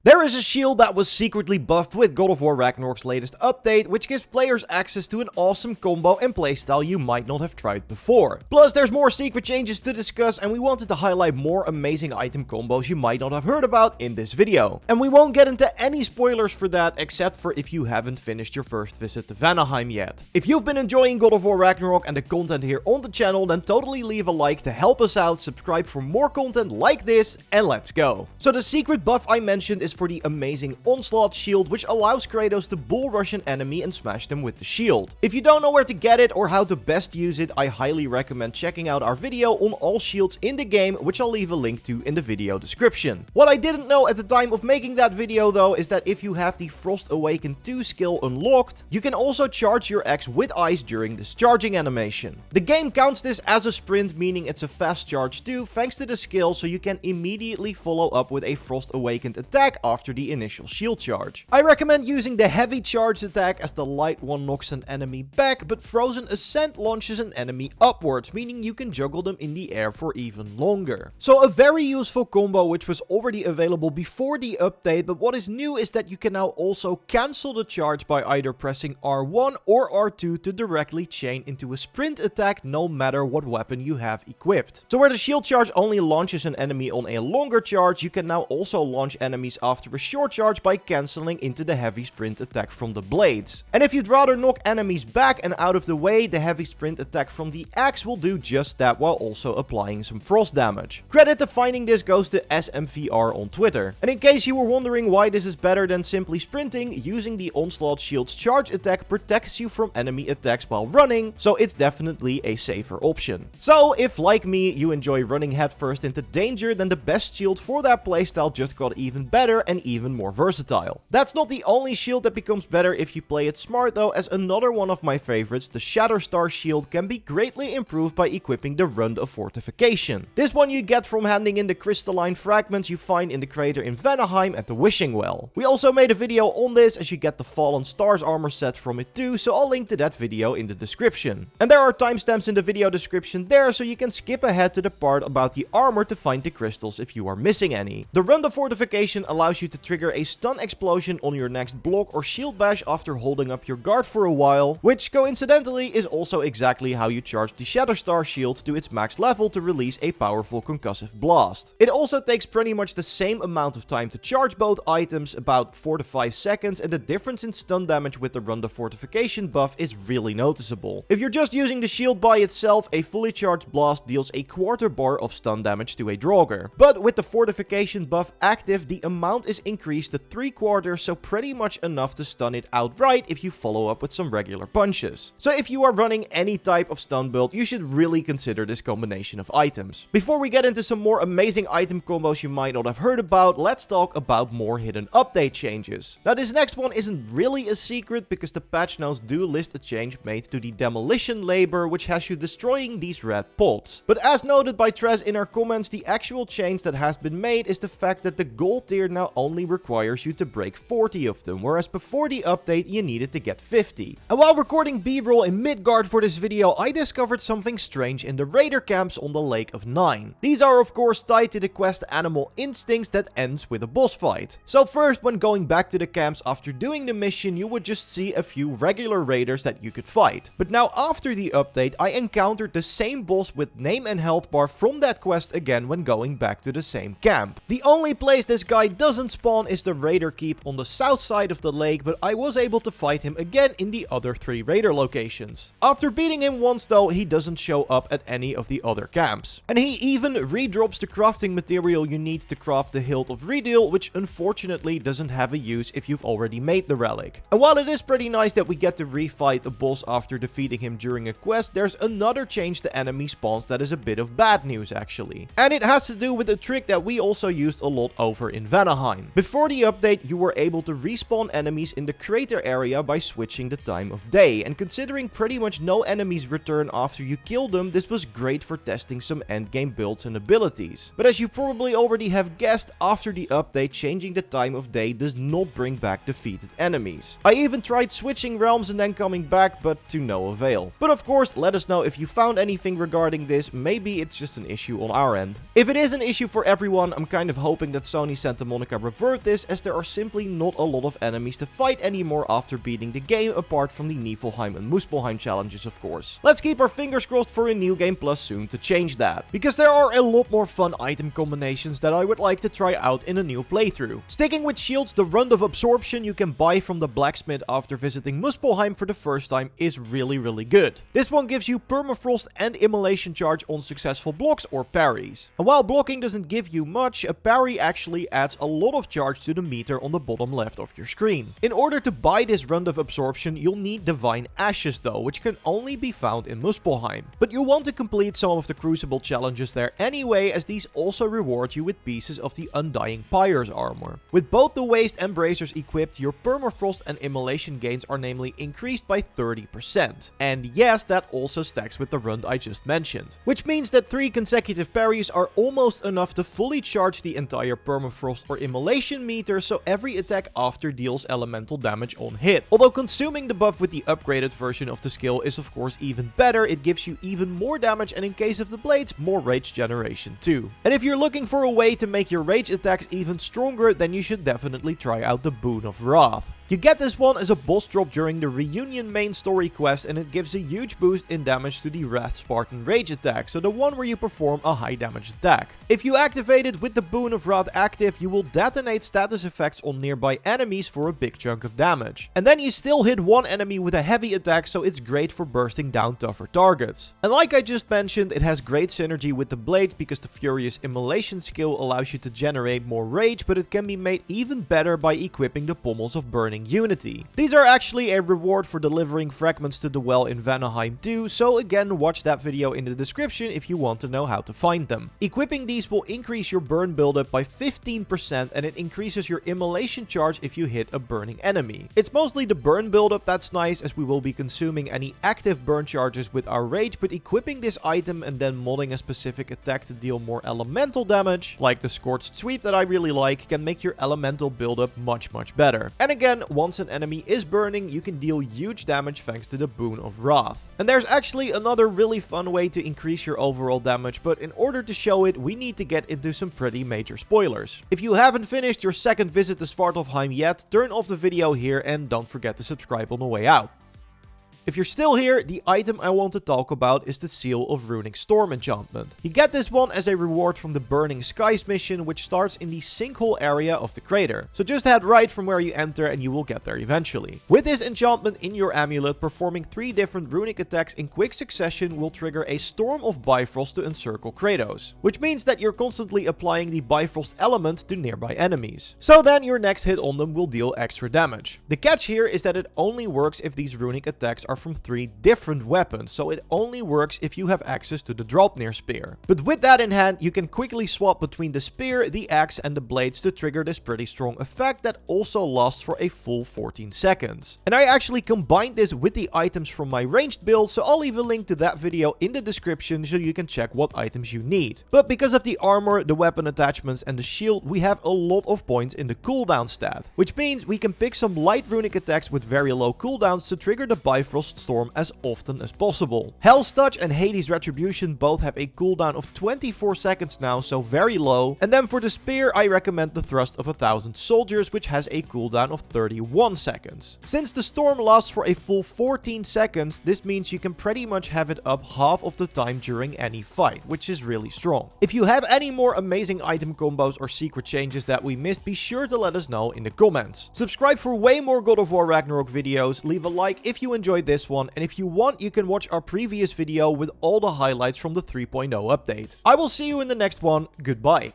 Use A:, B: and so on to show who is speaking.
A: There is a shield that was secretly buffed with God of War Ragnarok's latest update, which gives players access to an awesome combo and playstyle you might not have tried before. Plus, there's more secret changes to discuss, and we wanted to highlight more amazing item combos you might not have heard about in this video. And we won't get into any spoilers for that, except for if you haven't finished your first visit to Vanaheim yet. If you've been enjoying God of War Ragnarok and the content here on the channel, then totally leave a like to help us out, subscribe for more content like this, and let's go. So the secret buff I mentioned is for the amazing Onslaught shield, which allows Kratos to bull rush an enemy and smash them with the shield. If you don't know where to get it or how to best use it, I highly recommend checking out our video on all shields in the game, which I'll leave a link to in the video description. What I didn't know at the time of making that video though is that if you have the Frost Awaken 2 skill unlocked, you can also charge your axe with ice during this charging animation. The game counts this as a sprint, meaning it's a fast charge too, thanks to the skill, so you can immediately follow up with a Frost Awakened attack after the initial shield charge. I recommend using the heavy charged attack, as the light one knocks an enemy back, but Frozen Ascent launches an enemy upwards, meaning you can juggle them in the air for even longer. So a very useful combo which was already available before the update, but what is new is that you can now also cancel the charge by either pressing R1 or R2 to directly chain into a sprint attack no matter what weapon you have equipped. So where the shield charge only launches an enemy on a longer charge, you can now also launch enemies after a short charge by cancelling into the heavy sprint attack from the blades. And if you'd rather knock enemies back and out of the way, the heavy sprint attack from the axe will do just that while also applying some frost damage. Credit to finding this goes to SMVR on Twitter. And in case you were wondering why this is better than simply sprinting, using the Onslaught shield's charge attack protects you from enemy attacks while running, so it's definitely a safer option. So if, like me, you enjoy running headfirst into danger, then the best shield for that playstyle just got even better and even more versatile. That's not the only shield that becomes better if you play it smart though, as another one of my favorites, the Shatterstar shield, can be greatly improved by equipping the Rund of Fortification. This one you get from handing in the crystalline fragments you find in the crater in Vanaheim at the Wishing Well. We also made a video on this, as you get the Fallen Stars armor set from it too, so I'll link to that video in the description. And there are timestamps in the video description there, so you can skip ahead to the part about the armor to find the crystals if you are missing any. The Rund of Fortification allows you to trigger a stun explosion on your next block or shield bash after holding up your guard for a while, which coincidentally is also exactly how you charge the Shatterstar shield to its max level to release a powerful concussive blast. It also takes pretty much the same amount of time to charge both items, about 4 to 5 seconds, and the difference in stun damage with the Rund of Fortification buff is really noticeable. If you're just using the shield by itself, a fully charged blast deals a quarter bar of stun damage to a Draugr. But with the Fortification buff active, the amount is increased to 3/4, so pretty much enough to stun it outright if you follow up with some regular punches. So if you are running any type of stun build, you should really consider this combination of items. Before we get into some more amazing item combos you might not have heard about, let's talk about more hidden update changes. Now this next one isn't really a secret, because the patch notes do list a change made to the demolition labor, which has you destroying these red pods. But as noted by Trez in our comments, the actual change that has been made is the fact that the gold tier now only requires you to break 40 of them, whereas before the update you needed to get 50. And while recording B-roll in Midgard for this video, I discovered something strange in the raider camps on the Lake of Nine. These are of course tied to the quest Animal Instincts that ends with a boss fight. So first, when going back to the camps after doing the mission, you would just see a few regular raiders that you could fight. But now after the update, I encountered the same boss with name and health bar from that quest again when going back to the same camp. The only place this guy doesn't spawn is the raider keep on the south side of the lake, but I was able to fight him again in the other 3 raider locations. After beating him once though, he doesn't show up at any of the other camps. And he even redrops the crafting material you need to craft the Hilt of Redeal, which unfortunately doesn't have a use if you've already made the relic. And while it is pretty nice that we get to refight a boss after defeating him during a quest, there's another change to enemy spawns that is a bit of bad news actually. And it has to do with a trick that we also used a lot over in Vanaheim. Before the update, you were able to respawn enemies in the crater area by switching the time of day, and considering pretty much no enemies return after you kill them, this was great for testing some endgame builds and abilities. But as you probably already have guessed, after the update, changing the time of day does not bring back defeated enemies. I even tried switching realms and then coming back, but to no avail. But of course, let us know if you found anything regarding this. Maybe it's just an issue on our end. If it is an issue for everyone, I'm kind of hoping that Sony Santa Monica avert this, as there are simply not a lot of enemies to fight anymore after beating the game, apart from the Niflheim and Muspelheim challenges of course. Let's keep our fingers crossed for a New Game Plus soon to change that, because there are a lot more fun item combinations that I would like to try out in a new playthrough. Sticking with shields, the Rund of Absorption you can buy from the blacksmith after visiting Muspelheim for the first time is really good. This one gives you permafrost and immolation charge on successful blocks or parries. And while blocking doesn't give you much, a parry actually adds a lot of charge to the meter on the bottom left of your screen. In order to buy this Rund of Absorption, you'll need Divine Ashes though, which can only be found in Muspelheim. But you want to complete some of the Crucible challenges there anyway, as these also reward you with pieces of the Undying Pyre's armor. With both the Waste and Bracers equipped, your permafrost and immolation gains are namely increased by 30%. And yes, that also stacks with the Rund I just mentioned. Which means that 3 consecutive parries are almost enough to fully charge the entire permafrost or immolation meter, so every attack after deals elemental damage on hit. Although consuming the buff with the upgraded version of the skill is of course even better, it gives you even more damage, and in case of the blades, more rage generation too. And if you're looking for a way to make your rage attacks even stronger, then you should definitely try out the Boon of Wrath. You get this one as a boss drop during the Reunion main story quest, and it gives a huge boost in damage to the Wrath Spartan rage attack, so the one where you perform a high damage attack. If you activate it with the Boon of Wrath active, you will detonate status effects on nearby enemies for a big chunk of damage. And then you still hit one enemy with a heavy attack, so it's great for bursting down tougher targets. And like I just mentioned, it has great synergy with the blades because the Furious Immolation skill allows you to generate more rage, but it can be made even better by equipping the Pommels of Burning Unity. These are actually a reward for delivering fragments to the well in Vanaheim too, so again watch that video in the description if you want to know how to find them. Equipping these will increase your burn buildup by 15%, and it increases your immolation charge if you hit a burning enemy. It's mostly the burn buildup that's nice, as we will be consuming any active burn charges with our rage, but equipping this item and then modding a specific attack to deal more elemental damage, like the Scorched Sweep that I really like, can make your elemental buildup much better. And again, once an enemy is burning, you can deal huge damage thanks to the Boon of Wrath. And there's actually another really fun way to increase your overall damage, but in order to show it, we need to get into some pretty major spoilers. If you haven't finished your second visit to Svartalfheim yet, turn off the video here and don't forget to subscribe on the way out. If you're still here, the item I want to talk about is the Seal of Runic Storm enchantment. You get this one as a reward from the Burning Skies mission, which starts in the sinkhole area of the crater. So just head right from where you enter and you will get there eventually. With this enchantment in your amulet, performing 3 different runic attacks in quick succession will trigger a storm of Bifrost to encircle Kratos, which means that you're constantly applying the Bifrost element to nearby enemies. So then your next hit on them will deal extra damage. The catch here is that it only works if these runic attacks are from 3 different weapons, so it only works if you have access to the Draupnir spear. But with that in hand, you can quickly swap between the spear, the axe and the blades to trigger this pretty strong effect that also lasts for a full 14 seconds. And I actually combined this with the items from my ranged build, so I'll leave a link to that video in the description so you can check what items you need. But because of the armor, the weapon attachments and the shield, we have a lot of points in the cooldown stat, which means we can pick some light runic attacks with very low cooldowns to trigger the Bifrost Storm as often as possible. Hell's Touch and Hades Retribution both have a cooldown of 24 seconds now, so very low. And then for the spear, I recommend the Thrust of 1,000 Soldiers, which has a cooldown of 31 seconds. Since the storm lasts for a full 14 seconds, this means you can pretty much have it up half of the time during any fight, which is really strong. If you have any more amazing item combos or secret changes that we missed, be sure to let us know in the comments. Subscribe for way more God of War Ragnarok videos, leave a like if you enjoyed this one, and if you want, you can watch our previous video with all the highlights from the 3.0 update. I will see you in the next one. Goodbye.